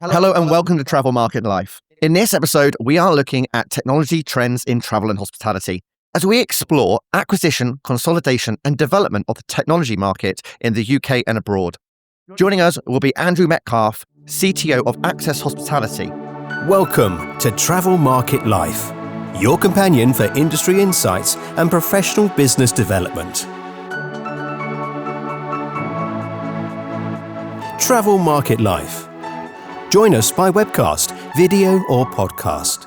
Hello and welcome to Travel Market Life. In this episode, we are looking at technology trends in travel and hospitality as we explore acquisition, consolidation and development of the technology market in the UK and abroad. Joining us will be Andrew Metcalf, CTO of Access Hospitality. Welcome to Travel Market Life, your companion for industry insights and professional business development. Travel Market Life. Join us by webcast, video or podcast.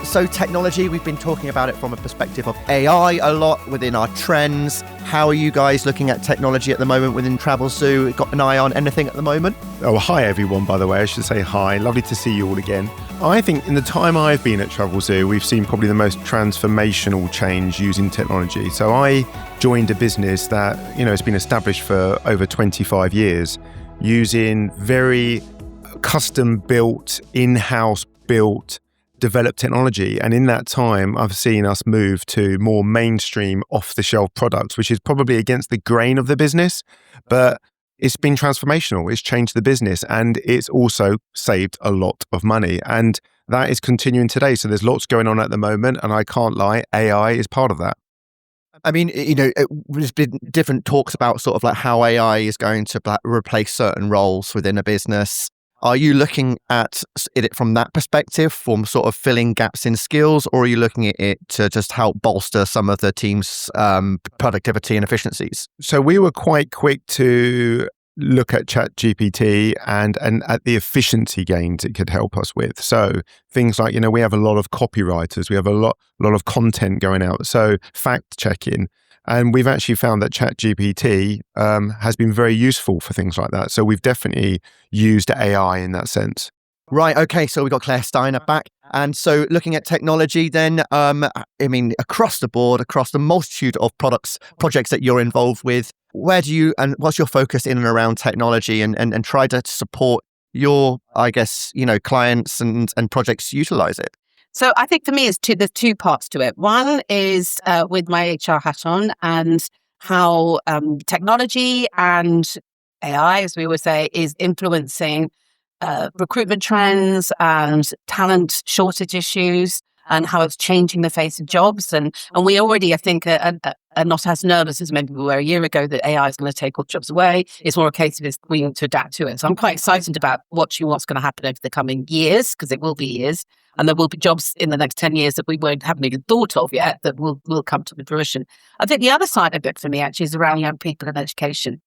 So technology, we've been talking about it from a perspective of AI a lot within our trends. How are you guys looking at technology at the moment within TravelZoo? Got an eye on anything at the moment? Oh, hi everyone, by the way. I should say hi. Lovely to see you all again. I think in the time I've been at TravelZoo, we've seen probably the most transformational change using technology. So I joined a business that, has been established for over 25 years using very custom built, in-house built, developed technology. And in that time, I've seen us move to more mainstream off-the-shelf products, which is probably against the grain of the business, but it's been transformational. It's changed the business and it's also saved a lot of money. And that is continuing today. So there's lots going on at the moment. And I can't lie, AI is part of that. I mean, there's been different talks about sort of like how AI is going to replace certain roles within a business. Are you looking at it from that perspective, from sort of filling gaps in skills, or are you looking at it to just help bolster some of the team's productivity and efficiencies? So we were quite quick to look at ChatGPT and at the efficiency gains it could help us with. So things like, we have a lot of copywriters, we have a lot of content going out. So fact checking. And we've actually found that ChatGPT has been very useful for things like that. So we've definitely used AI in that sense. Right. Okay. So we got Claire Steiner back. And so looking at technology then, across the board, across the multitude of projects that you're involved with, what's your focus in and around technology and try to support your, clients and projects utilize it? So I think for me, there's two parts to it. One is with my HR hat on and how technology and AI, as we would say, is influencing recruitment trends and talent shortage issues and how it's changing the face of jobs. And we already, I think, are not as nervous as maybe we were a year ago that AI is going to take all jobs away. It's more a case of we need to adapt to it. So I'm quite excited about watching what's going to happen over the coming years, because it will be years. And there will be jobs in the next 10 years that we haven't even thought of yet that will come to fruition. I think the other side of it for me actually is around young people and education.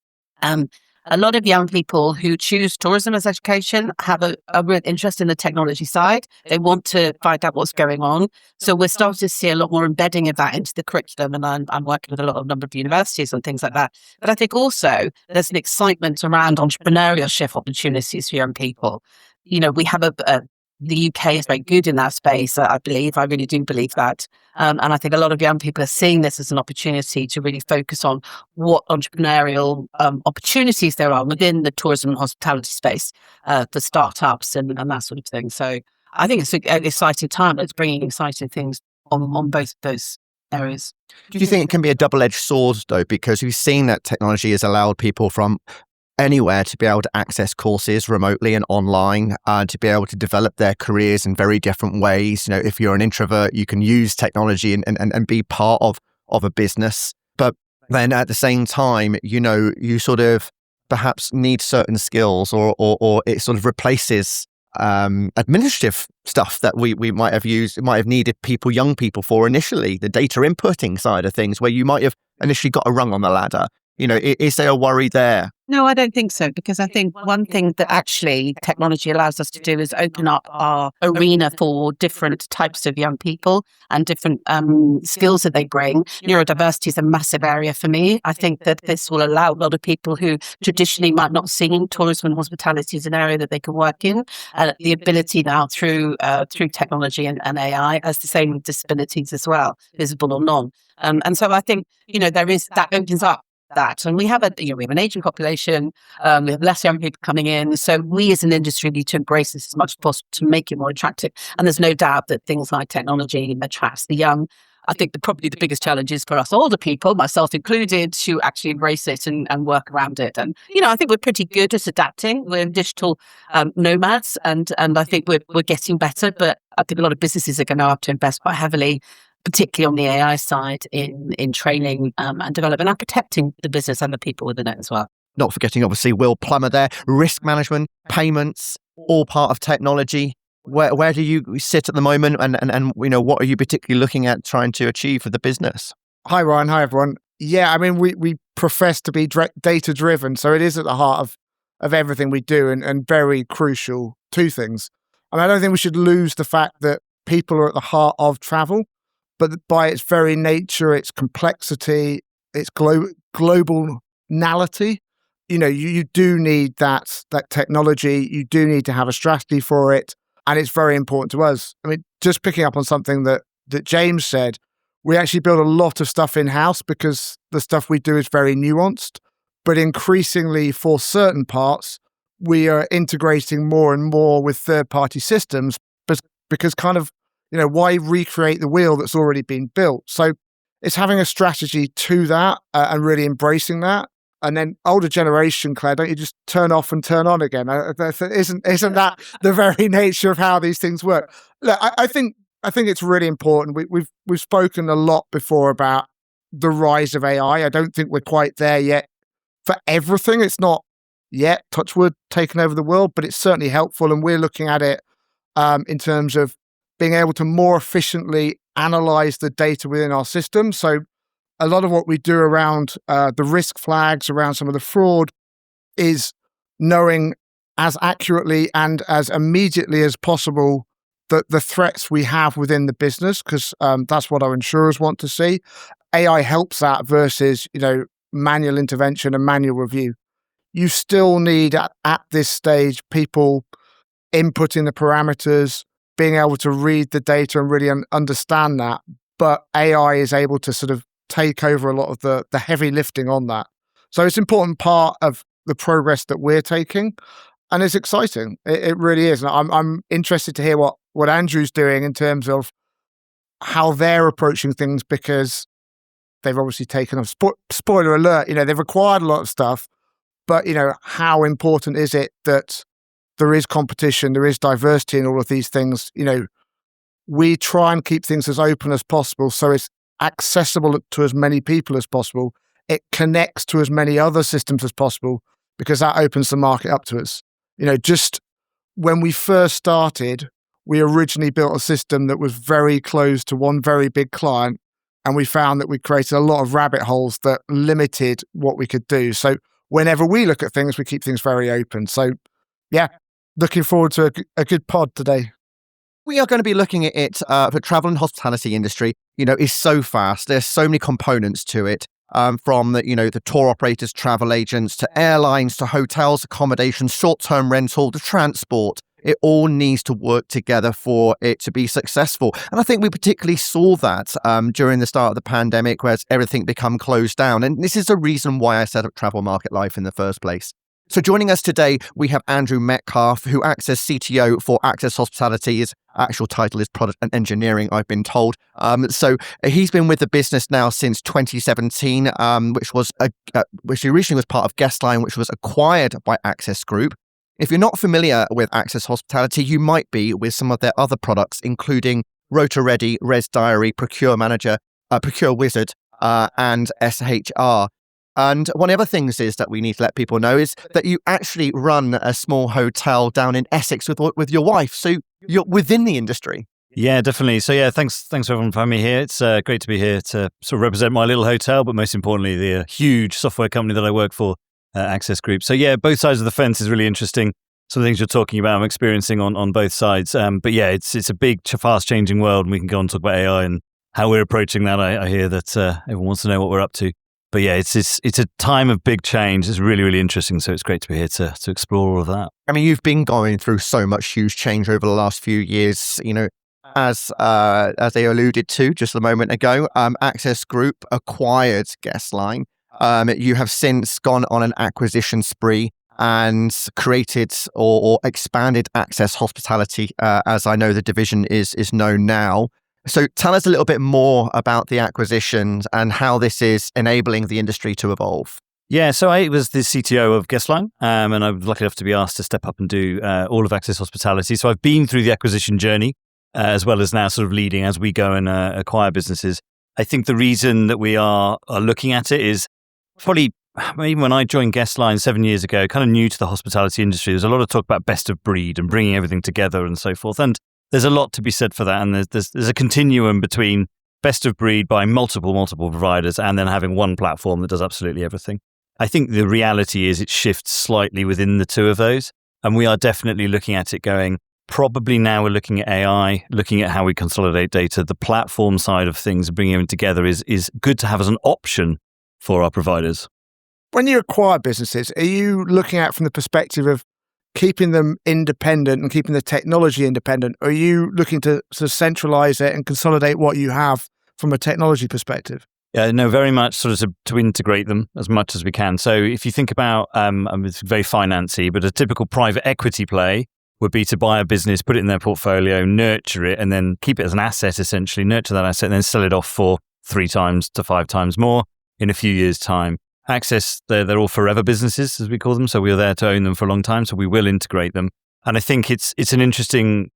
A lot of young people who choose tourism as education have a real interest in the technology side. They want to find out what's going on. So we're starting to see a lot more embedding of that into the curriculum. And I'm working with a number of universities and things like that. But I think also there's an excitement around entrepreneurship opportunities for young people. We have the UK is very good in that space, I believe. I really do believe that. And I think a lot of young people are seeing this as an opportunity to really focus on what entrepreneurial opportunities there are within the tourism and hospitality space for startups and that sort of thing. So I think it's an exciting time. It's bringing exciting things on both of those areas. Do you think it can be a double-edged sword, though? Because we've seen that technology has allowed people from anywhere to be able to access courses remotely and online, to be able to develop their careers in very different ways. If you're an introvert, you can use technology and be part of a business. But then at the same time, you sort of perhaps need certain skills or it sort of replaces administrative stuff that we might have needed young people for initially, the data inputting side of things, where you might have initially got a rung on the ladder. Is there a worry there? No, I don't think so, because I think one thing that actually technology allows us to do is open up our arena for different types of young people and different skills that they bring. Neurodiversity is a massive area for me. I think that this will allow a lot of people who traditionally might not see tourism and hospitality as an area that they can work in, the ability now through technology and AI as the same with disabilities as well, visible or non. And so I think, there is that opens up that. And we have an aging population, we have less young people coming in. So we as an industry need to embrace this as much as possible to make it more attractive. And there's no doubt that things like technology attracts the young. I think probably the biggest challenge is for us older people, myself included, to actually embrace it and work around it. And, I think we're pretty good at adapting. We're digital nomads, and I think we're getting better. But I think a lot of businesses are going to have to invest quite heavily, particularly on the AI side, in training and development and protecting the business and the people within it as well. Not forgetting, obviously, Will Plummer there, risk management, payments, all part of technology. Where do you sit at the moment, and what are you particularly looking at trying to achieve for the business? Hi, Ryan. Hi, everyone. Yeah, I mean, we profess to be data driven, so it is at the heart of everything we do, and very crucial to things. And I don't think we should lose the fact that people are at the heart of travel, but by its very nature, its complexity, its globality, you do need that technology. You do need to have a strategy for it. And it's very important to us. I mean, just picking up on something that James said, we actually build a lot of stuff in-house because the stuff we do is very nuanced. But increasingly, for certain parts, we are integrating more and more with third-party systems because kind of, why recreate the wheel that's already been built? So it's having a strategy to that and really embracing that. And then older generation, Claire, don't you just turn off and turn on again? Isn't that the very nature of how these things work? Look, I think it's really important. We've spoken a lot before about the rise of AI. I don't think we're quite there yet for everything. It's not yet, touch wood, taken over the world, but it's certainly helpful. And we're looking at it in terms of being able to more efficiently analyze the data within our system. So a lot of what we do around the risk flags, around some of the fraud, is knowing as accurately and as immediately as possible the threats we have within the business, because that's what our insurers want to see. AI helps that versus, manual intervention and manual review. You still need, at this stage, people inputting the parameters, being able to read the data and really understand that. But AI is able to sort of take over a lot of the heavy lifting on that. So it's an important part of the progress that we're taking, and it's exciting. It really is. And I'm interested to hear what Andrew's doing in terms of how they're approaching things, because they've obviously taken a spoiler alert. They've acquired a lot of stuff, but how important is it that there is competition, there is diversity in all of these things? We try and keep things as open as possible, so it's accessible to as many people as possible. It connects to as many other systems as possible, because that opens the market up to us. Just when we first started, we originally built a system that was very close to one very big client, and we found that we created a lot of rabbit holes that limited what we could do. So whenever we look at things, we keep things very open. So yeah, looking forward to a good pod today. We are going to be looking at it for travel and hospitality industry. Is so fast. There's so many components to it, from the tour operators, travel agents, to airlines, to hotels, accommodation, short-term rental, to transport. It all needs to work together for it to be successful. And I think we particularly saw that during the start of the pandemic, where everything become closed down. And this is the reason why I set up Travel Market Life in the first place. So joining us today, we have Andrew Metcalf, who acts as CTO for Access Hospitality. His actual title is Product and Engineering, I've been told. So he's been with the business now since 2017, which originally was part of Guestline, which was acquired by Access Group. If you're not familiar with Access Hospitality, you might be with some of their other products, including Rota Ready, Res Diary, Procure Manager, Procure Wizard, and SHR. And one of the other things is that we need to let people know is that you actually run a small hotel down in Essex with your wife. So you're within the industry. Yeah, definitely. So yeah, thanks everyone for having me here. It's great to be here to sort of represent my little hotel, but most importantly, the huge software company that I work for, Access Group. So yeah, both sides of the fence is really interesting. Some of the things you're talking about, I'm experiencing on both sides. But yeah, it's a big, fast changing world, and we can go on and talk about AI and how we're approaching that. I hear that everyone wants to know what we're up to. But yeah, it's a time of big change. It's really, really interesting. So it's great to be here to explore all of that. I mean, you've been going through so much huge change over the last few years. As they alluded to just a moment ago, Access Group acquired Guestline. You have since gone on an acquisition spree and created or expanded Access Hospitality, as I know the division is known now. So tell us a little bit more about the acquisitions and how this is enabling the industry to evolve. Yeah, so I was the CTO of Guestline, and I was lucky enough to be asked to step up and do all of Access Hospitality. So I've been through the acquisition journey, as well as now sort of leading as we go and acquire businesses. I think the reason that we are looking at it is probably, even when I joined Guestline 7 years ago, kind of new to the hospitality industry, there's a lot of talk about best of breed and bringing everything together and so forth. And there's a lot to be said for that. And there's a continuum between best of breed by multiple providers and then having one platform that does absolutely everything. I think the reality is it shifts slightly within the two of those. And we are definitely looking at it going, probably now we're looking at AI, looking at how we consolidate data. The platform side of things, bringing them together is good to have as an option for our providers. When you acquire businesses, are you looking at from the perspective of keeping them independent and keeping the technology independent? Or are you looking to sort of centralize it and consolidate what you have from a technology perspective? Yeah, no, very much sort of to integrate them as much as we can. So if you think about, it's very financy, but a typical private equity play would be to buy a business, put it in their portfolio, nurture it, and then keep it as an asset, essentially, nurture that asset, and then sell it off for 3 times to 5 times more in a few years' time. Access, they're all forever businesses, as we call them. So we're there to own them for a long time. So we will integrate them. And I think it's an interesting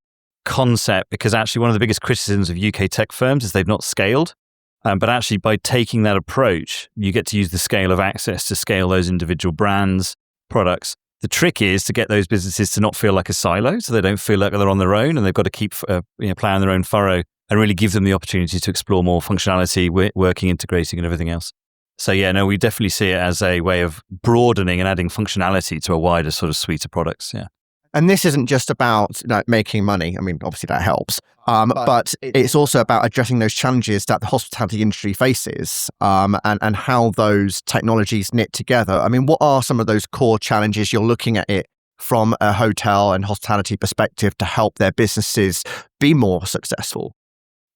concept because actually one of the biggest criticisms of UK tech firms is they've not scaled. But actually by taking that approach, you get to use the scale of Access to scale those individual brands, products. The trick is to get those businesses to not feel like a silo, so they don't feel like they're on their own and they've got to keep ploughing their own furrow and really give them the opportunity to explore more functionality, working, integrating and everything else. So yeah, no, we definitely see it as a way of broadening and adding functionality to a wider sort of suite of products. Yeah. And this isn't just about making money. I mean, obviously that helps. But it's also about addressing those challenges that the hospitality industry faces and how those technologies knit together. I mean, what are some of those core challenges you're looking at it from a hotel and hospitality perspective to help their businesses be more successful?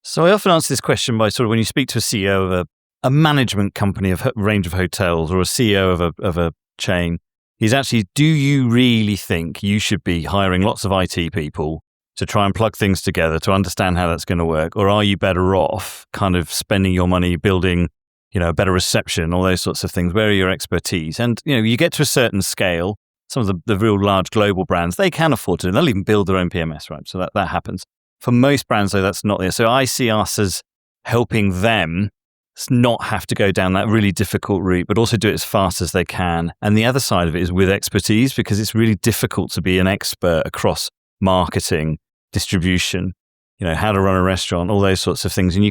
So I often answer this question by sort of when you speak to a CEO of a management company of a range of hotels or a CEO of a chain, is actually, do you really think you should be hiring lots of IT people to try and plug things together to understand how that's going to work? Or are you better off kind of spending your money building, a better reception, all those sorts of things? Where are your expertise? And, you get to a certain scale, some of the real large global brands, they can afford to, and they'll even build their own PMS, right? So that happens. For most brands, though, that's not there. So I see us as helping them not have to go down that really difficult route, but also do it as fast as they can. And the other side of it is with expertise, because it's really difficult to be an expert across marketing, distribution, how to run a restaurant, all those sorts of things. And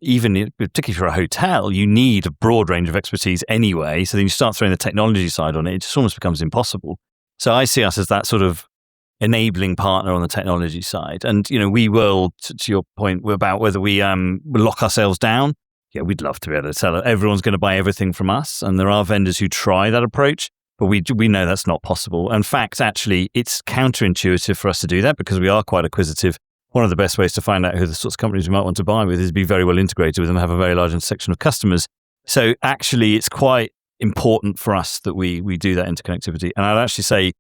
even particularly for a hotel, you need a broad range of expertise anyway. So then you start throwing the technology side on it, it just almost becomes impossible. So I see us as that sort of enabling partner on the technology side. And, we will, to your point about whether we lock ourselves down. Yeah, we'd love to be able to tell everyone's going to buy everything from us. And there are vendors who try that approach, but we know that's not possible. In fact, actually, it's counterintuitive for us to do that because we are quite acquisitive. One of the best ways to find out who the sorts of companies we might want to buy with is be very well integrated with them, have a very large section of customers. So actually, it's quite important for us that we do that interconnectivity. And I'd actually say,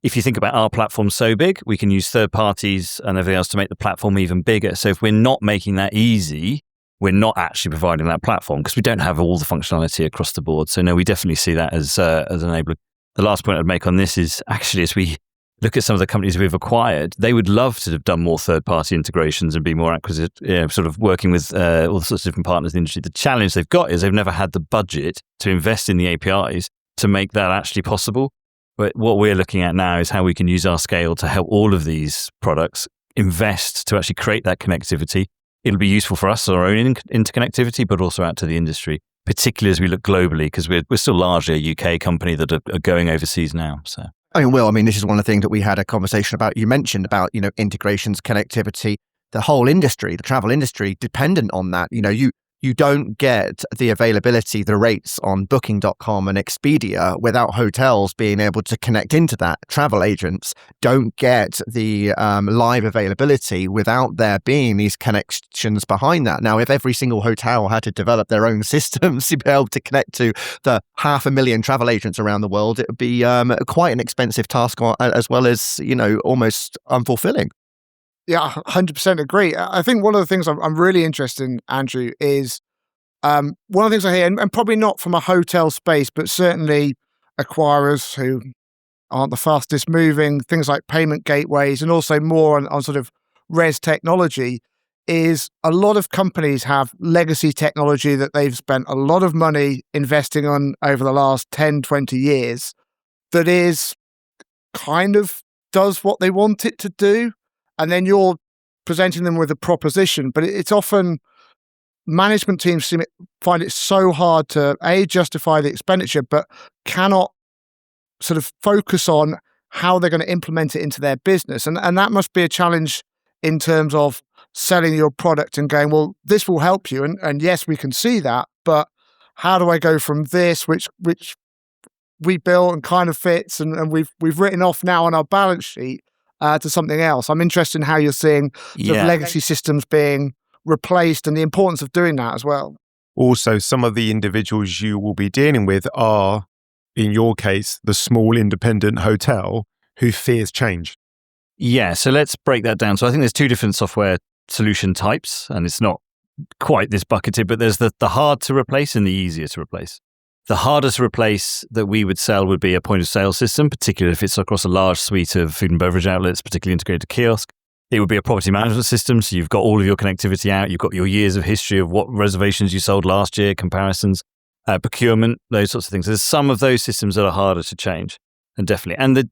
if you think about our platform so big, we can use third parties and everything else to make the platform even bigger. So if we're not making that easy, we're not actually providing that platform because we don't have all the functionality across the board. So no, we definitely see that as an enabler. The last point I'd make on this is actually as we look at some of the companies we've acquired, they would love to have done more third-party integrations and be more acquisitive, sort of working with all the sorts of different partners in the industry. The challenge they've got is they've never had the budget to invest in the APIs to make that actually possible. But what we're looking at now is how we can use our scale to help all of these products invest to actually create that connectivity. It'll be useful for us, our own interconnectivity, but also out to the industry, particularly as we look globally, because we're still largely a UK company that are going overseas now. So, this is one of the things that we had a conversation about. You mentioned about, integrations, connectivity, the whole industry, the travel industry, dependent on that. You don't get the availability, the rates on Booking.com and Expedia without hotels being able to connect into that. Travel agents don't get the live availability without there being these connections behind that. Now, if every single hotel had to develop their own systems to be able to connect to the 500,000 travel agents around the world, it would be quite an expensive task as well as, almost unfulfilling. Yeah, 100% agree. I think one of the things I'm really interested in, Andrew, is one of the things I hear, and probably not from a hotel space, but certainly acquirers who aren't the fastest moving, things like payment gateways, and also more on sort of res technology, is a lot of companies have legacy technology that they've spent a lot of money investing on over the last 10, 20 years that is kind of does what they want it to do. And then you're presenting them with a proposition, but it's often management teams find it so hard to justify the expenditure, but cannot sort of focus on how they're going to implement it into their business. And that must be a challenge in terms of selling your product and going, well, this will help you. And yes, we can see that, but how do I go from this, which we built and kind of fits and we've written off now on our balance sheet to something else? I'm interested in how you're seeing sort of legacy systems being replaced and the importance of doing that as well. Also, some of the individuals you will be dealing with are, in your case, the small independent hotel who fears change. Yeah, so let's break that down. So I think there's two different software solution types, and it's not quite this bucketed, but there's the hard to replace and the easier to replace. The hardest to replace that we would sell would be a point of sale system, particularly if it's across a large suite of food and beverage outlets, particularly integrated kiosk. It would be a property management system, so you've got all of your connectivity out, you've got your years of history of what reservations you sold last year, comparisons, procurement, those sorts of things. There's some of those systems that are harder to change, and definitely. And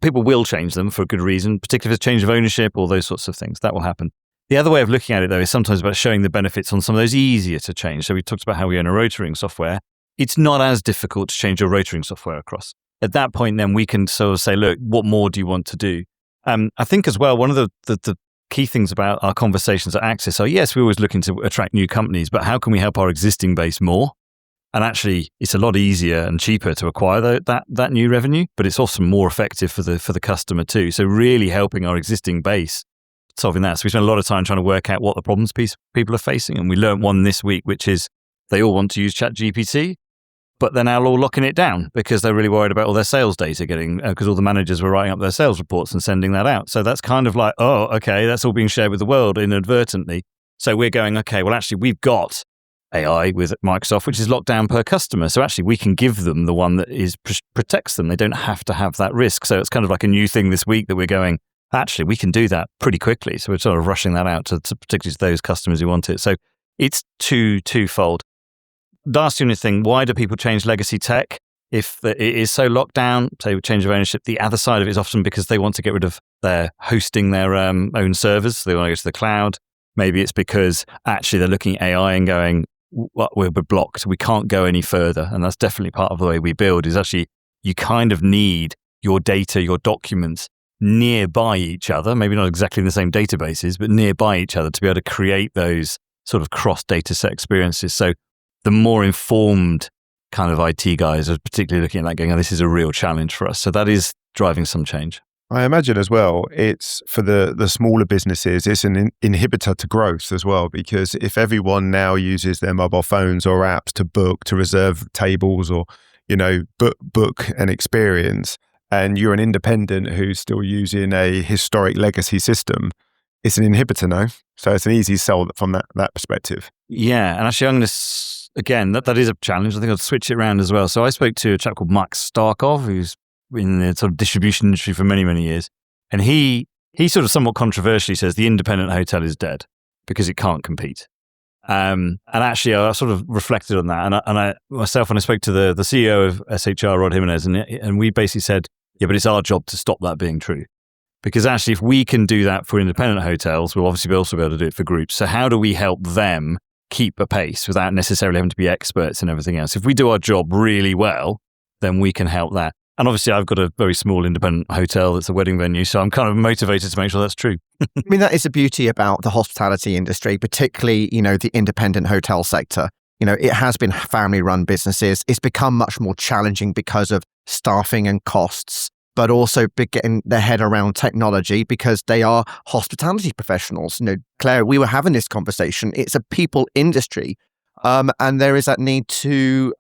people will change them for a good reason, particularly if it's change of ownership, all those sorts of things. That will happen. The other way of looking at it, though, is sometimes about showing the benefits on some of those easier to change. So we talked about how we own a rotoring software. It's not as difficult to change your rotoring software across. At that point, then we can sort of say, look, what more do you want to do? I think as well, one of the key things about our conversations at Access are, yes, we're always looking to attract new companies, but how can we help our existing base more? And actually, it's a lot easier and cheaper to acquire that new revenue, but it's also more effective for the customer too. So really helping our existing base solving that. So we spent a lot of time trying to work out what the problems people are facing. And we learned one this week, which is they all want to use ChatGPT, but they're now all locking it down because they're really worried about all their sales data getting, because all the managers were writing up their sales reports and sending that out. So that's kind of like, oh, okay, that's all being shared with the world inadvertently. So we're going, okay, well, actually, we've got AI with Microsoft, which is locked down per customer. So actually, we can give them the one that protects them. They don't have to have that risk. So it's kind of like a new thing this week that we're going, actually, we can do that pretty quickly. So we're sort of rushing that out to particularly to those customers who want it. So it's twofold. Last unit thing, why do people change legacy tech? If it is so locked down, say change of ownership, the other side of it is often because they want to get rid of their hosting their own servers. So they want to go to the cloud. Maybe it's because actually they're looking at AI and going, we're blocked. We can't go any further. And that's definitely part of the way we build is actually you kind of need your data, your documents nearby each other, maybe not exactly in the same databases, but nearby each other to be able to create those sort of cross data set experiences. So the more informed kind of IT guys are particularly looking at that going, oh, this is a real challenge for us. So that is driving some change. I imagine as well, it's for the smaller businesses, it's an inhibitor to growth as well, because if everyone now uses their mobile phones or apps to book, to reserve tables or, book an experience, and you're an independent who's still using a historic legacy system, it's an inhibitor now. So it's an easy sell from that perspective. Yeah. And actually, I'm going to, again, that is a challenge. I think I'll switch it around as well. So I spoke to a chap called Max Starkov, who's in the sort of distribution industry for many, many years. And he sort of somewhat controversially says the independent hotel is dead because it can't compete. And actually, I sort of reflected on that. And I myself, when I spoke to the CEO of SHR, Rod Jimenez, and we basically said, yeah, but it's our job to stop that being true. Because actually, if we can do that for independent hotels, we'll obviously also be able to do it for groups. So how do we help them keep a pace without necessarily having to be experts in everything else? If we do our job really well, then we can help that. And obviously, I've got a very small independent hotel that's a wedding venue, so I'm kind of motivated to make sure that's true. I mean, that is the beauty about the hospitality industry, particularly, the independent hotel sector. It has been family-run businesses. It's become much more challenging because of staffing and costs, but also getting their head around technology because they are hospitality professionals. Claire, we were having this conversation. It's a people industry. And there is that need to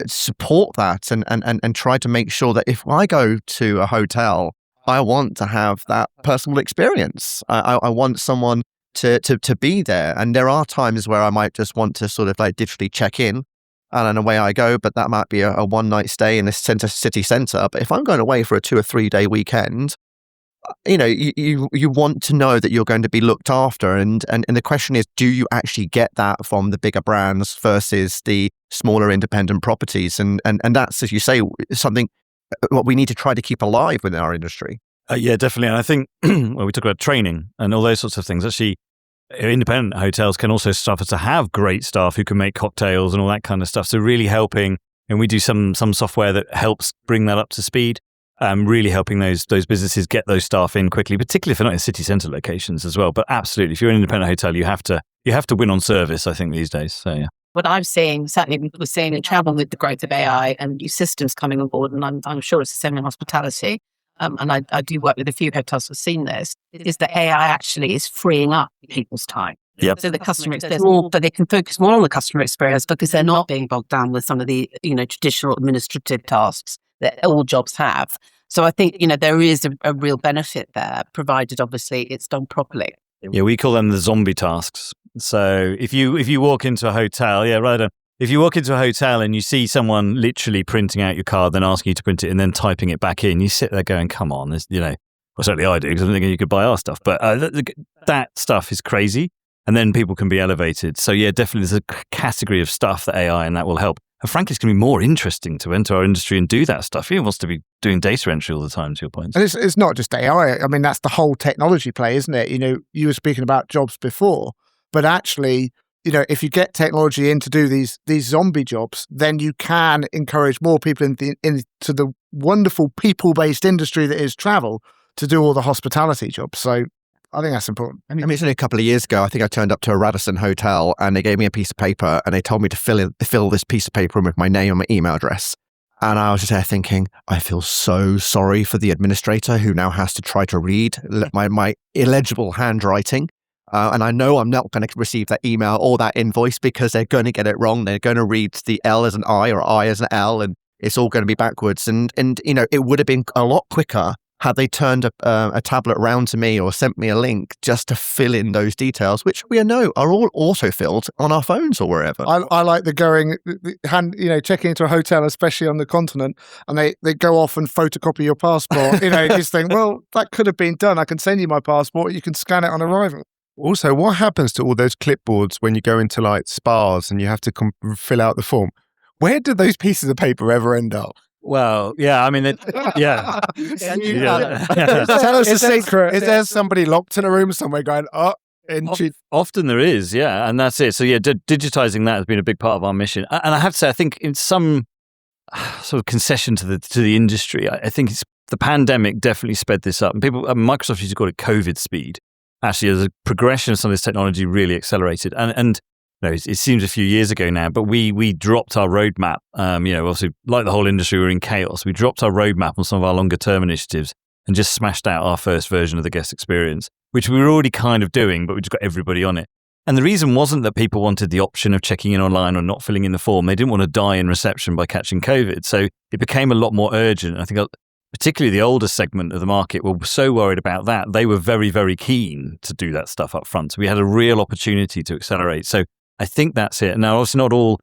support that and try to make sure that if I go to a hotel I want to have that personal experience. I want someone to be there. And there are times where I might just want to sort of like digitally check in and then away I go, but that might be a one night stay in the city centre. But if I'm going away for a 2 or 3 day weekend, you want to know that you're going to be looked after. And the question is, do you actually get that from the bigger brands versus the smaller independent properties? And that's, as you say, something what we need to try to keep alive within our industry. Yeah, definitely. And I think when we talk about training and all those sorts of things, actually, independent hotels can also suffer to have great staff who can make cocktails and all that kind of stuff. So really helping, and we do some software that helps bring that up to speed. Really helping those businesses get those staff in quickly, particularly if they're not in city centre locations as well. But absolutely, if you're an independent hotel, you have to win on service, I think, these days. So yeah. What I'm seeing, certainly we're seeing in travel with the growth of AI and new systems coming on board, and I'm sure it's the same in hospitality, and I do work with a few hotels who've seen this, is that AI actually is freeing up people's time. Yep. So the customer experience, but they can focus more on the customer experience because they're not being bogged down with some of the traditional administrative tasks that all jobs have. So I think, there is a real benefit there, provided obviously it's done properly. Yeah, we call them the zombie tasks. So if you walk into a hotel, if you walk into a hotel and you see someone literally printing out your card, then asking you to print it and then typing it back in, you sit there going, come on, well, certainly I do, because I'm thinking you could buy our stuff. But that stuff is crazy. And then people can be elevated. So yeah, definitely there's a category of stuff that AI and that will help. And frankly, it's going to be more interesting to enter our industry and do that stuff. Who wants to be doing data entry all the time, to your point? And it's not just AI. I mean, that's the whole technology play, isn't it? You were speaking about jobs before, but actually, if you get technology in to do these zombie jobs, then you can encourage more people into the wonderful people-based industry that is travel to do all the hospitality jobs. So I think that's important. I mean, it's only a couple of years ago, I think I turned up to a Radisson hotel and they gave me a piece of paper and they told me to fill this piece of paper in with my name and my email address. And I was just there thinking, I feel so sorry for the administrator who now has to try to read my illegible handwriting. And I know I'm not going to receive that email or that invoice because they're going to get it wrong. They're going to read the L as an I or I as an L, and it's all going to be backwards. And it would have been a lot quicker had they turned a tablet around to me or sent me a link just to fill in those details, which we know are all auto-filled on our phones or wherever. I like checking into a hotel, especially on the continent, and they go off and photocopy your passport. You just think, well, that could have been done. I can send you my passport. You can scan it on arrival. Also, what happens to all those clipboards when you go into like spas and you have to fill out the form? Where do those pieces of paper ever end up? Well, yeah, I mean, yeah. Tell us a secret. Is there somebody locked in a room somewhere going, Often there is, yeah, and that's it. So yeah, digitizing that has been a big part of our mission. And I have to say, I think in some sort of concession to the industry, I think it's the pandemic definitely sped this up. And Microsoft used to call it COVID speed. Actually, as a progression of some of this technology really accelerated. And it seems a few years ago now, but we dropped our roadmap. Also, like the whole industry, we're in chaos. We dropped our roadmap on some of our longer term initiatives and just smashed out our first version of the guest experience, which we were already kind of doing, but we just got everybody on it. And the reason wasn't that people wanted the option of checking in online or not filling in the form. They didn't want to die in reception by catching COVID. So it became a lot more urgent. I think particularly the older segment of the market were so worried about that. They were very, very keen to do that stuff up front. So we had a real opportunity to accelerate. So I think that's it. Now, obviously not all,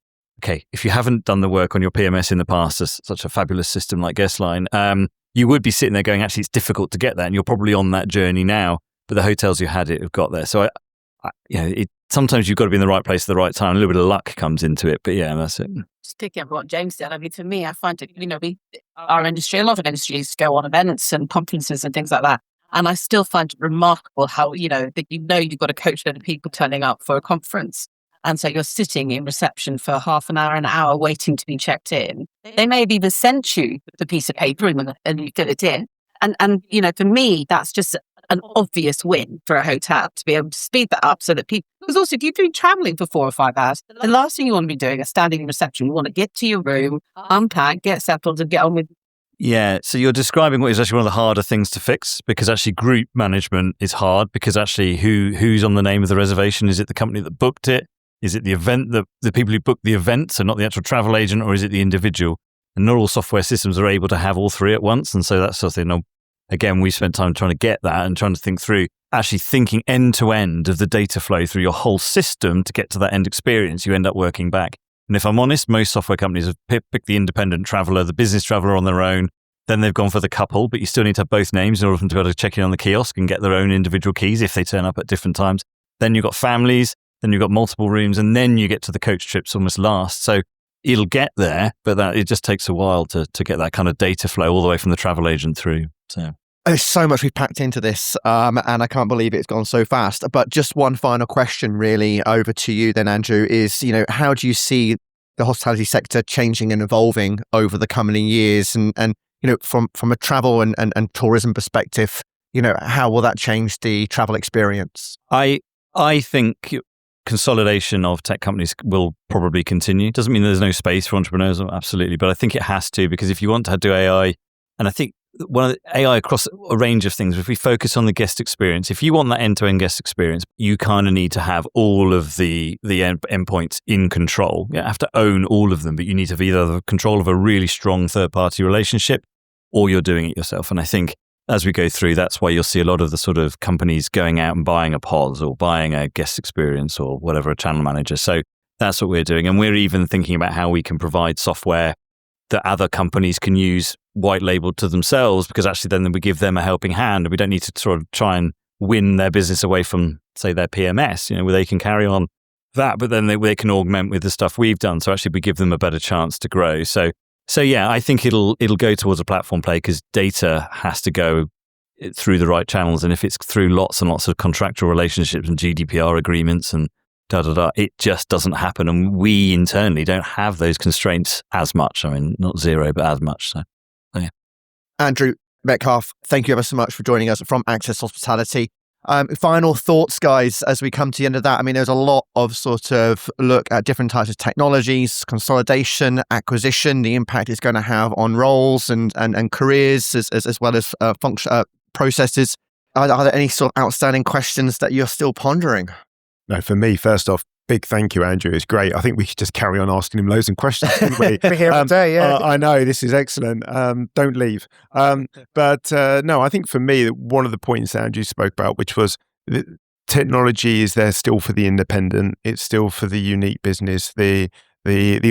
if you haven't done the work on your PMS in the past, as such a fabulous system like Guestline, you would be sitting there going, actually, it's difficult to get that. And you're probably on that journey now. But the hotels who had it have got there. So, sometimes you've got to be in the right place at the right time. A little bit of luck comes into it. But yeah, that's it. Just picking up what James said, I mean, for me, I find it, our industry, a lot of industries go on events and conferences and things like that. And I still find it remarkable how, you've got a coach load of people turning up for a conference. And so you're sitting in reception for half an hour waiting to be checked in. They may have even sent you the piece of paper and you fill it in. And for me, that's just an obvious win for a hotel to be able to speed that up so that people, because also if you've been traveling for 4 or 5 hours, the last thing you want to be doing is standing in reception. You want to get to your room, unpack, get settled and get on with. Yeah, so you're describing what is actually one of the harder things to fix, because actually group management is hard, because actually who's on the name of the reservation? Is it the company that booked it? Is it the event, the people who booked the event, so not the actual travel agent, or is it the individual? And not all software systems are able to have all three at once. And so that's something again, we spent time trying to get that and trying to think through, actually thinking end to end of the data flow through your whole system to get to that end experience. You end up working back. And if I'm honest, most software companies have picked the independent traveler, the business traveler on their own. Then they've gone for the couple, but you still need to have both names in order for them to be able to check in on the kiosk and get their own individual keys if they turn up at different times. Then you've got families, then you've got multiple rooms, and then you get to the coach trips almost last. So it'll get there, but it just takes a while to get that kind of data flow all the way from the travel agent through. So there's so much we've packed into this, and I can't believe it's gone so fast. But just one final question, really, over to you then, Andrew, is, how do you see the hospitality sector changing and evolving over the coming years? And from a travel and tourism perspective, how will that change the travel experience? I think consolidation of tech companies will probably continue. Doesn't mean there's no space for entrepreneurs, absolutely, but I think it has to, because if you want to do AI, and I think one of the AI across a range of things, if we focus on the guest experience, if you want that end-to-end guest experience, you kind of need to have all of the endpoints in control. You don't have to own all of them, but you need to have either the control of a really strong third-party relationship or you're doing it yourself. And I think as we go through, that's why you'll see a lot of the sort of companies going out and buying a POS or buying a guest experience or whatever, a channel manager. So that's what we're doing. And we're even thinking about how we can provide software that other companies can use white labeled to themselves, because actually then we give them a helping hand. We don't need to sort of try and win their business away from, say, their PMS, where they can carry on that, but then they can augment with the stuff we've done. So actually we give them a better chance to grow. So yeah, I think it'll go towards a platform play, because data has to go through the right channels. And if it's through lots and lots of contractual relationships and GDPR agreements and it just doesn't happen. And we internally don't have those constraints as much. I mean, not zero, but as much. So, yeah. Andrew Metcalf, thank you ever so much for joining us from Access Hospitality. Final thoughts, guys, as we come to the end of that. I mean, there's a lot of sort of look at different types of technologies, consolidation, acquisition, the impact it's going to have on roles and careers as well as processes. Are there any sort of outstanding questions that you're still pondering? No, for me, first off, big thank you, Andrew. It's great. I think we should just carry on asking him loads of questions, couldn't we? We're here all day, yeah. I know, this is excellent. Don't leave. But no, I think for me, one of the points that Andrew spoke about, which was technology is there still for the independent. It's still for the unique business, the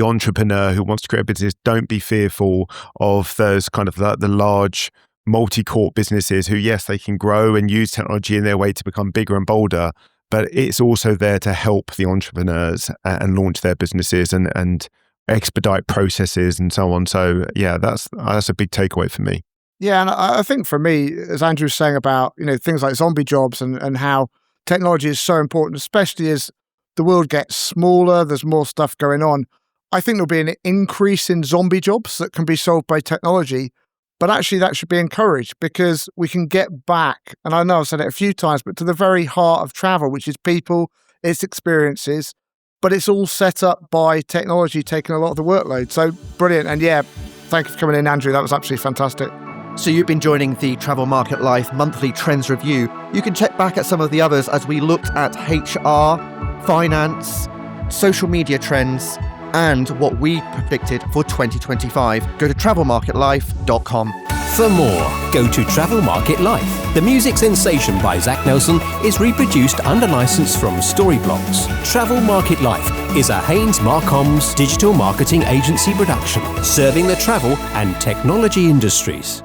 entrepreneur who wants to create a business. Don't be fearful of those kind of the large multi-corp businesses who, yes, they can grow and use technology in their way to become bigger and bolder, but it's also there to help the entrepreneurs and launch their businesses and expedite processes and so on. So yeah, that's a big takeaway for me. Yeah, and I think for me, as Andrew was saying about things like zombie jobs and how technology is so important, especially as the world gets smaller, there's more stuff going on. I think there'll be an increase in zombie jobs that can be solved by technology. But actually, that should be encouraged, because we can get back, and I know I've said it a few times, but to the very heart of travel, which is people, its experiences, but it's all set up by technology taking a lot of the workload. So brilliant. And yeah, thank you for coming in, Andrew. That was absolutely fantastic. So you've been joining the Travel Market Life monthly trends review. You can check back at some of the others as we looked at HR, finance, social media trends, and what we predicted for 2025. Go to travelmarketlife.com. For more, go to Travel Market Life. The music Sensation by Zach Nelson is reproduced under license from Storyblocks. Travel Market Life is a Haynes Marcoms digital marketing agency production, serving the travel and technology industries.